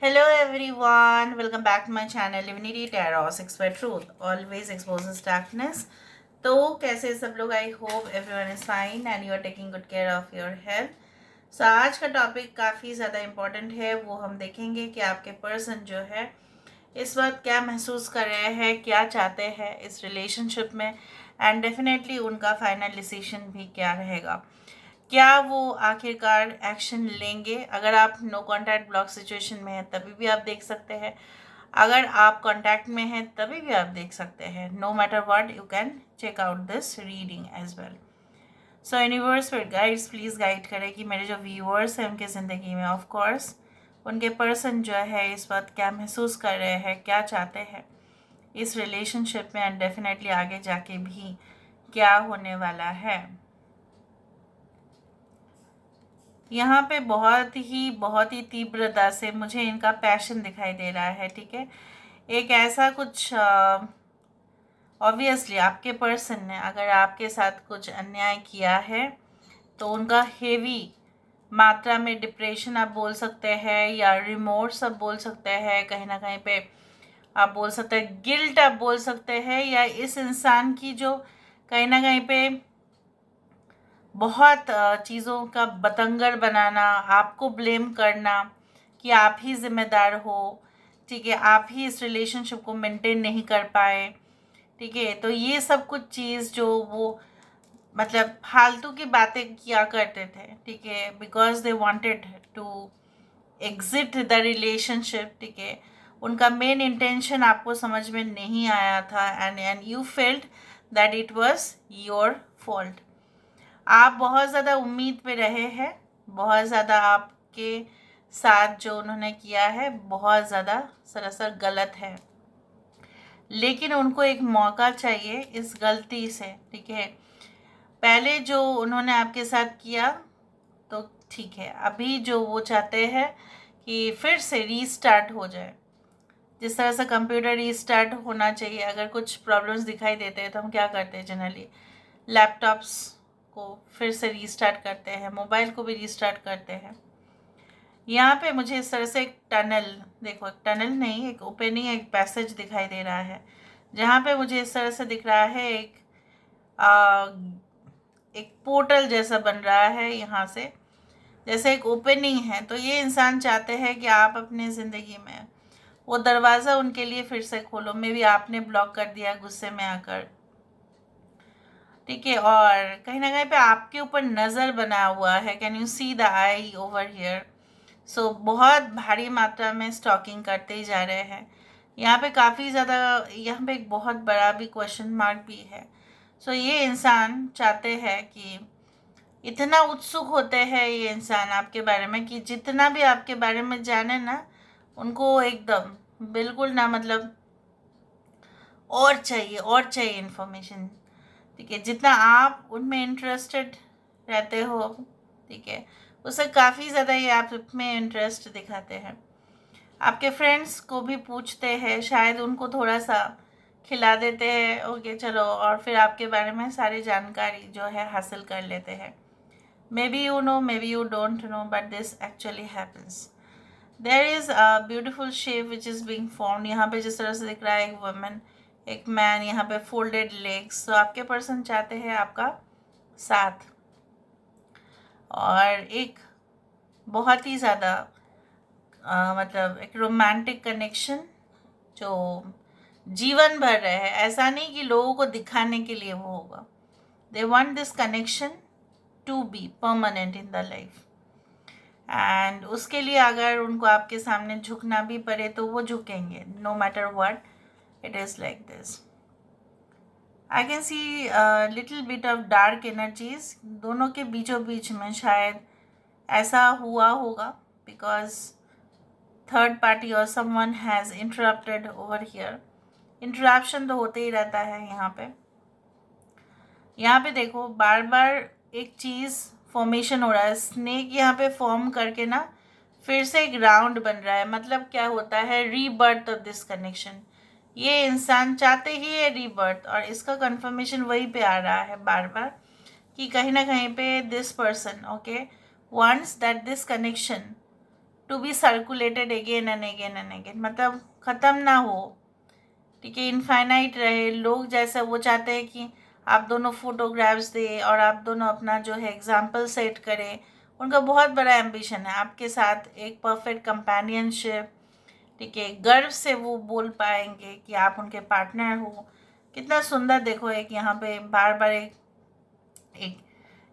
Hello everyone, welcome back to my channel Divinity Tarot 6 by Truth always exposes darkness। तो कैसे सब लोग? I hope everyone is fine and you are taking good care of your health. So आज का topic काफ़ी ज़्यादा important है। वो हम देखेंगे कि आपके पर्सन जो है इस वक्त क्या महसूस कर रहे हैं, क्या चाहते हैं इस रिलेशनशिप में, एंड डेफिनेटली उनका फाइनल डिसीजन भी क्या रहेगा। क्या वो आखिरकार एक्शन लेंगे? अगर आप नो कॉन्टैक्ट ब्लॉक सिचुएशन में हैं तभी भी आप देख सकते हैं, अगर आप कॉन्टैक्ट में हैं तभी भी आप देख सकते हैं। No matter what, you can check out this reading as well. So universe फिर गाइड्स प्लीज़ गाइड करें कि मेरे जो व्यूअर्स हैं उनकी ज़िंदगी में ऑफ कोर्स उनके पर्सन जो है इस वक्त क्या महसूस कर रहे हैं, क्या चाहते हैं इस रिलेशनशिप में, एंड डेफिनेटली आगे जाके भी क्या होने वाला है। यहाँ पे बहुत ही तीव्रता से मुझे इनका पैशन दिखाई दे रहा है। ठीक है, एक ऐसा कुछ ऑब्वियसली आपके पर्सन ने अगर आपके साथ कुछ अन्याय किया है तो उनका हेवी मात्रा में डिप्रेशन आप बोल सकते हैं, या रिमोर्स आप बोल सकते हैं, कहीं ना कहीं पे आप बोल सकते हैं गिल्ट आप बोल सकते हैं, या इस इंसान की जो कहीं ना कहीं पे बहुत चीज़ों का बतंगड़ बनाना, आपको ब्लेम करना कि आप ही ज़िम्मेदार हो। ठीक है, आप ही इस रिलेशनशिप को मेंटेन नहीं कर पाए। ठीक है, तो ये सब कुछ चीज़ जो वो मतलब फालतू की बातें किया करते थे। ठीक है, because they wanted to exit the relationship. ठीक है, उनका मेन इंटेंशन आपको समझ में नहीं आया था, and you felt that it was your fault. आप बहुत ज़्यादा उम्मीद पे रहे हैं, बहुत ज़्यादा आपके साथ जो उन्होंने किया है बहुत ज़्यादा सरासर गलत है, लेकिन उनको एक मौका चाहिए इस गलती से। ठीक है, पहले जो उन्होंने आपके साथ किया तो ठीक है, अभी जो वो चाहते हैं कि फिर से रीस्टार्ट हो जाए, जिस तरह से कंप्यूटर रीस्टार्ट होना चाहिए। अगर कुछ प्रॉब्लम्स दिखाई देते हैं तो हम क्या करते हैं जनरली, लैपटॉप्स को फिर से रीस्टार्ट करते हैं, मोबाइल को भी रीस्टार्ट करते हैं। यहाँ पे मुझे इस तरह से एक टनल, देखो एक टनल नहीं, एक ओपनिंग, एक पैसेज दिखाई दे रहा है, जहाँ पे मुझे इस तरह से दिख रहा है आ, एक पोर्टल जैसा बन रहा है यहाँ से, जैसे एक ओपनिंग है। तो ये इंसान चाहते हैं कि आप अपने ज़िंदगी में वो दरवाज़ा उनके लिए फिर से खोलो। मे बी आपने ब्लॉक कर दिया गुस्से में आकर। ठीक है, और कहीं ना कहीं पे आपके ऊपर नज़र बना हुआ है। Can you see the eye over here? So बहुत भारी मात्रा में स्टॉकिंग करते ही जा रहे हैं। यहाँ पे काफ़ी ज़्यादा, यहाँ पे एक बहुत बड़ा भी क्वेश्चन मार्क भी है। सो ये इंसान चाहते हैं कि इतना उत्सुक होते हैं ये इंसान आपके बारे में कि जितना भी आपके बारे में जाने ना, उनको एकदम बिल्कुल ना, मतलब और चाहिए इन्फॉर्मेशन। ठीक है, जितना आप उनमें इंटरेस्टेड रहते हो, ठीक है, उससे काफ़ी ज़्यादा ये आप में इंटरेस्ट दिखाते हैं। आपके फ्रेंड्स को भी पूछते हैं, शायद उनको थोड़ा सा खिला देते हैं, ओके चलो, और फिर आपके बारे में सारी जानकारी जो है हासिल कर लेते हैं। Maybe you know, maybe you don't know, but this actually happens. There is a beautiful shape which is being formed. यहाँ पे जिस तरह से दिख रहा है एक वुमन, एक मैन, यहाँ पे फोल्डेड लेग्स। तो आपके पर्सन चाहते हैं आपका साथ, और एक बहुत ही ज़्यादा मतलब एक रोमांटिक कनेक्शन जो जीवन भर रहे। ऐसा नहीं कि लोगों को दिखाने के लिए वो होगा। They want this connection to be permanent in the life, and उसके लिए अगर उनको आपके सामने झुकना भी पड़े तो वो झुकेंगे, no matter what it is like this. I can see little bit of dark energies दोनों के बीचों बीच में। शायद ऐसा हुआ होगा बिकॉज थर्ड पार्टी और someone has interrupted over here. Interruption तो होते ही रहता है यहाँ पे। यहाँ पे देखो बार बार एक चीज़ फॉर्मेशन हो रहा है, स्नेक यहाँ पे फॉर्म करके ना फिर से एक राउंड बन रहा है। मतलब क्या होता है, रीबर्थ ऑफ दिस कनेक्शन। ये इंसान चाहते ही है रीबर्थ, और इसका कंफर्मेशन वहीं पे आ रहा है बार बार कि कहीं ना कहीं पे this person okay wants that this connection to be circulated again and again and again, मतलब ख़त्म ना हो, ठीक है, इनफाइनाइट रहे। लोग जैसा वो चाहते हैं कि आप दोनों फोटोग्राफ्स दे और आप दोनों अपना जो है एग्जाम्पल सेट करें। उनका बहुत बड़ा एम्बिशन है आपके साथ एक परफेक्ट कंपेनियनशिप, ठीक है, गर्व से वो बोल पाएंगे कि आप उनके पार्टनर हो। कितना सुंदर देखो, एक यहाँ पे बार बार एक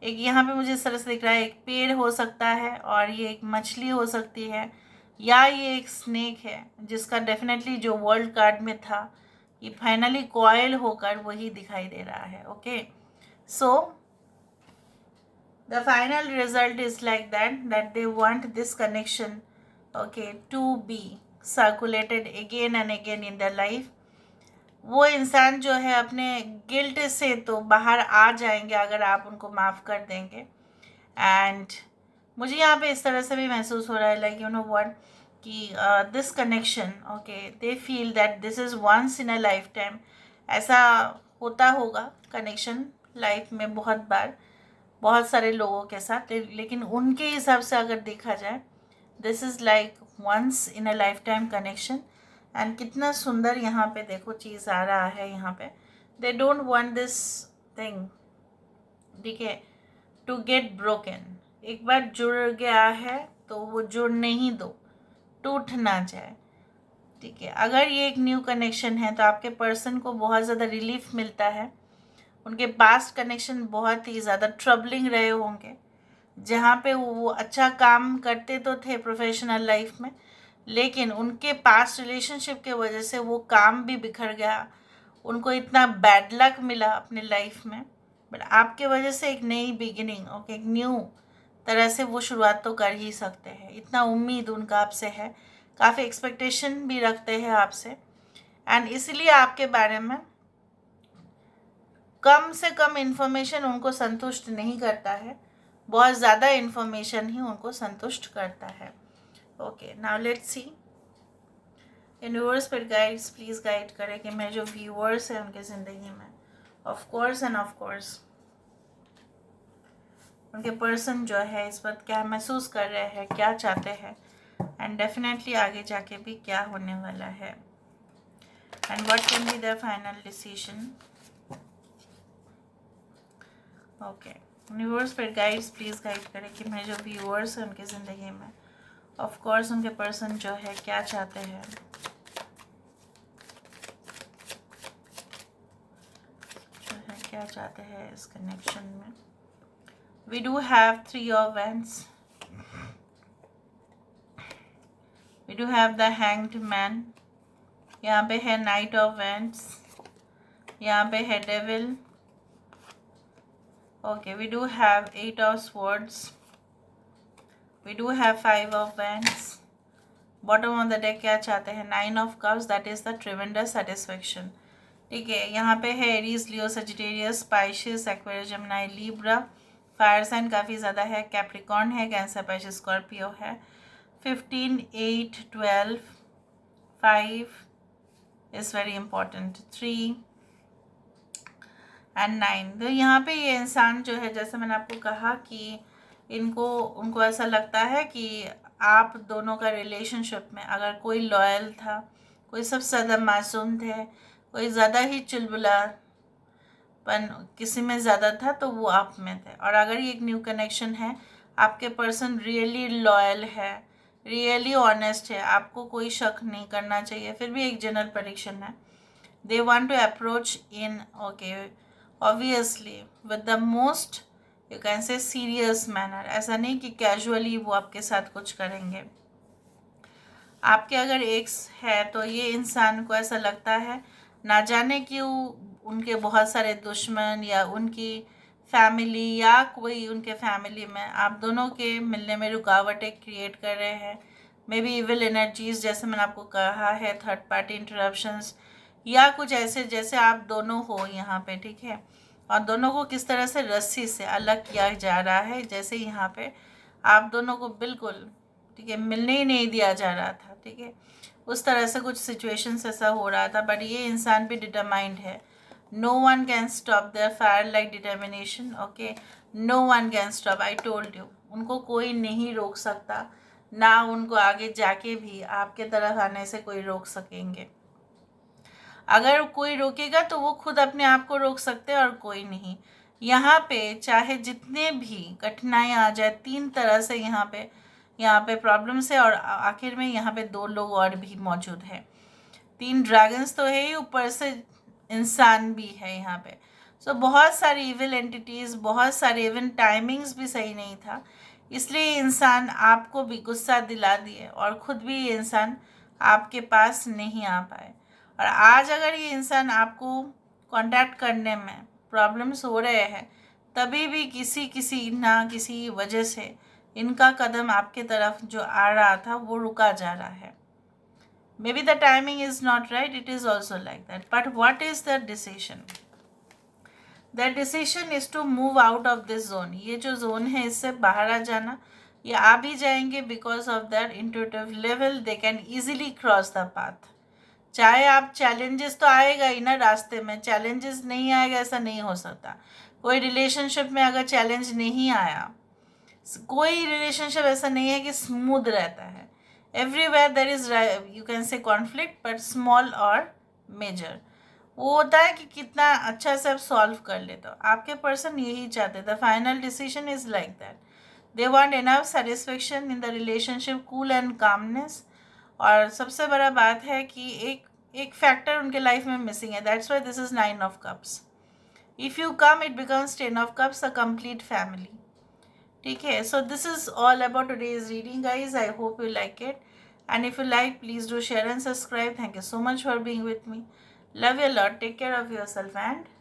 एक यहाँ पे मुझे इस तरह से दिख रहा है, एक पेड़ हो सकता है और ये एक मछली हो सकती है, या ये एक स्नेक है जिसका डेफिनेटली जो वर्ल्ड कार्ड में था ये फाइनली कॉयल होकर वही दिखाई दे रहा है। Okay, so the final result is like that they want this connection, okay, to be circulated again and again in the life. वो इंसान जो है अपने गिल्ट से तो बाहर आ जाएंगे अगर आप उनको माफ़ कर देंगे। एंड मुझे यहाँ पे इस तरह से भी महसूस हो रहा है, लाइक यू नो व्हाट, कि this connection, okay, they feel that this is once in a life time. ऐसा होता होगा कनेक्शन लाइफ में बहुत बार, बहुत सारे लोगों के साथ, लेकिन उनके हिसाब से अगर देखा जाए this is like once in a life time connection. And कितना सुंदर यहाँ पे देखो चीज़ आ रहा है यहाँ पे, they don't want this thing, ठीक है, टू गेट ब्रोकन। एक बार जुड़ गया है तो वो जुड़ने ही दो, टूट ना जाए, ठीक है। अगर ये एक न्यू कनेक्शन है तो आपके पर्सन को बहुत ज़्यादा रिलीफ मिलता है। उनके पास्ट कनेक्शन बहुत ही ज़्यादा ट्रबलिंग रहे होंगे, जहाँ पे वो अच्छा काम करते तो थे प्रोफेशनल लाइफ में, लेकिन उनके पास्ट रिलेशनशिप के वजह से वो काम भी बिखर गया, उनको इतना बैड लक मिला अपने लाइफ में। बट आपके वजह से एक नई बिगिनिंग, ओके, एक न्यू तरह से वो शुरुआत तो कर ही सकते हैं। इतना उम्मीद उनका आपसे है, काफ़ी एक्सपेक्टेशन भी रखते हैं आपसे, एंड इसलिए आपके बारे में कम से कम इन्फॉर्मेशन उनको संतुष्ट नहीं करता है, बहुत ज़्यादा इन्फॉर्मेशन ही उनको संतुष्ट करता है। Okay, now let's see universe पर गाइड्स प्लीज़ गाइड करें कि मेरे जो व्यूअर्स हैं उनके ज़िंदगी में of course end of course उनके पर्सन जो है इस वक्त क्या महसूस कर रहे हैं, क्या चाहते हैं, एंड डेफिनेटली आगे जाके भी क्या होने वाला है, and what can be the final decision. Okay, universe पर गाइड्स प्लीज़ गाइड करें कि मेरे जो व्यूअर्स हैं उनकी ज़िंदगी में ऑफ कोर्स उनके पर्सन जो है क्या चाहते हैं, जो है क्या चाहते हैं इस कनेक्शन में। We do have 3 of wands, we do have the hanged man, यहाँ पे है नाइट ऑफ wands, यहाँ पे है devil, okay, we do have 8 of swords, we do have 5 of wands। Bottom of the deck क्या चाहते हैं, 9 of cups, that is the tremendous satisfaction, ठीक है। यहाँ पे है Aries, Leo, Sagittarius, Pisces, Aquarius, Gemini, Libra, fire sign काफ़ी ज़्यादा है, कैप्रिकॉर्न है, कैंसर, पाइशियस, स्कॉर्पियो है। 15, 8, 12, 5 इज़ वेरी इंपॉर्टेंट, 3 एंड 9। तो यहाँ पे ये इंसान जो है, जैसे मैंने आपको कहा कि उनको ऐसा लगता है कि आप दोनों का रिलेशनशिप में अगर कोई लॉयल था, कोई सबसे ज़्यादा मासूम थे, कोई ज़्यादा ही चुलबुलापन किसी में ज़्यादा था तो वो आप में थे। और अगर ये एक न्यू कनेक्शन है, आपके पर्सन रियली लॉयल है, रियली ऑनेस्ट है, आपको कोई शक नहीं करना चाहिए। फिर भी एक जनरल प्रेडिक्शन है, they want to approach in, okay, obviously with the most you can say serious manner. ऐसा नहीं कि कैजुअली वो आपके साथ कुछ करेंगे। आपके अगर एक्स है तो ये इंसान को ऐसा लगता है, ना जाने क्यों उनके बहुत सारे दुश्मन या उनकी फैमिली या कोई उनके फैमिली में आप दोनों के मिलने में रुकावटें क्रिएट कर रहे हैं। मे बी इविल एनर्जीज, जैसे मैंने आपको कहा है, थर्ड पार्टी इंटरप्शंस, या कुछ ऐसे जैसे आप दोनों हो यहाँ पे, ठीक है, और दोनों को किस तरह से रस्सी से अलग किया जा रहा है, जैसे यहाँ पे आप दोनों को बिल्कुल, ठीक है, मिलने ही नहीं दिया जा रहा था, ठीक है, उस तरह से कुछ सिचुएशंस ऐसा हो रहा था। बट ये इंसान भी डिटरमाइंड है, no one can stop their fire like determination, okay, no one can stop, I told you, उनको कोई नहीं रोक सकता, ना उनको आगे जाके भी आपके तरफ आने से कोई रोक सकेंगे। अगर कोई रोकेगा तो वो खुद अपने आप को रोक सकते हैं और कोई नहीं। यहाँ पे चाहे जितने भी कठिनाई आ जाए, 3 तरह से यहाँ पे प्रॉब्लम्स है, और आखिर में यहाँ पे 2 लोग और भी मौजूद हैं। 3 ड्रैगन्स तो है ही, ऊपर से इंसान भी है यहाँ पे। सो बहुत सारी इविल एंटिटीज़, बहुत सारे, इवन टाइमिंग्स भी सही नहीं था, इसलिए इंसान आपको भी गुस्सा दिला दिए और ख़ुद भी ये इंसान आपके पास नहीं आ पाए। और आज अगर ये इंसान आपको कांटेक्ट करने में प्रॉब्लम्स हो रहे हैं, तभी भी किसी ना किसी वजह से इनका कदम आपके तरफ जो आ रहा था वो रुका जा रहा है। Maybe the timing is not right, it is also like that. But what is the decision? The decision is to move out of this zone. ये जो zone है इससे बाहर आ जाना। ये आ भी जाएंगे because of their intuitive level, they can easily cross the path. चाहे आप challenges तो आएगा ही ना रास्ते में, challenges नहीं आएगा ऐसा नहीं हो सकता। कोई relationship में अगर challenge नहीं आया, कोई relationship ऐसा नहीं है कि smooth रहता है। Everywhere there is, you can say, conflict, but small or major. वो होता है कि कितना अच्छा से आप सॉल्व कर लेते हो। आपके पर्सन यही चाहते, the final decision is like that. They want enough satisfaction in the relationship, cool and calmness. और सबसे बड़ा बात है कि एक फैक्टर उनके लाइफ में मिसिंग है, that's why this is 9 of cups. If you come it becomes 10 of cups, a complete family. ठीक है, so this is all about today's reading guys. I hope you like it, and if you like, please do share and subscribe. Thank you so much for being with me. Love you a lot. Take care of yourself and